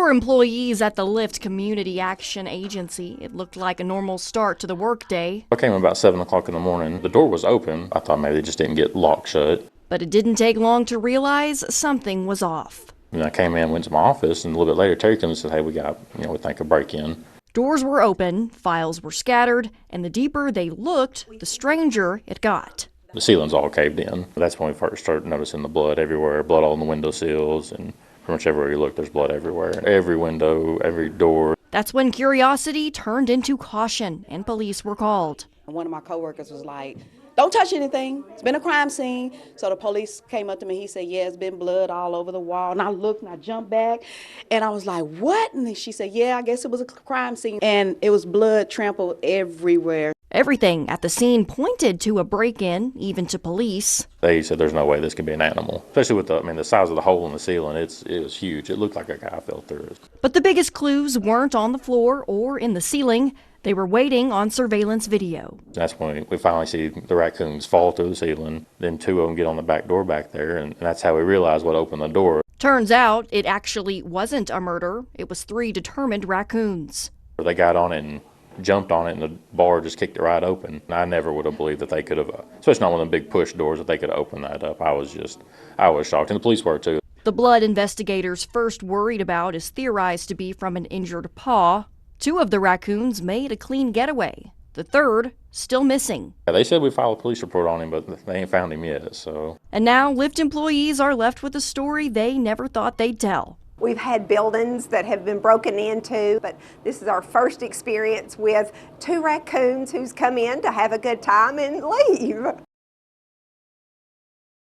For employees at the Lift Community Action Agency, it looked like a normal start to the workday. I came about 7 o'clock in the morning. The door was open. I thought maybe they just didn't get locked shut. But it didn't take long to realize something was off. And I came in, went to my office, and a little bit later, Terry comes and said, hey, we think a break-in. Doors were open, files were scattered, and the deeper they looked, the stranger it got. The ceiling's all caved in. That's when we first started noticing the blood everywhere, blood all on the window sills, and pretty much everywhere you look, there's blood everywhere. Every window, every door. That's when curiosity turned into caution, and police were called. One of my coworkers was like, don't touch anything. It's been a crime scene. So the police came up to me. He said, yeah, it's been blood all over the wall. And I looked and I jumped back. And I was like, what? And she said, yeah, I guess it was a crime scene. And it was blood trampled everywhere. Everything at the scene pointed to a break-in, even to police. They said there's no way this could be an animal, especially with the size of the hole in the ceiling. It was huge. It looked like a guy fell through it. But the biggest clues weren't on the floor or in the ceiling. They were waiting on surveillance video. That's when we finally see the raccoons fall through the ceiling. Then 2 of them get on the back door back there, and that's how we realized what opened the door. Turns out it actually wasn't a murder. It was 3 determined raccoons. They got on it and jumped on it, and the bar just kicked it right open. I never would have believed that they could have, especially not one of the big push doors, that they could have opened that up. I was shocked, and the police were too. The blood investigators first worried about is theorized to be from an injured paw. 2 of the raccoons made a clean getaway. The third, still missing. Yeah, they said we filed a police report on him, but they ain't found him yet, so. And now Lyft employees are left with a story they never thought they'd tell. We've had buildings that have been broken into, but this is our first experience with 2 raccoons who's come in to have a good time and leave.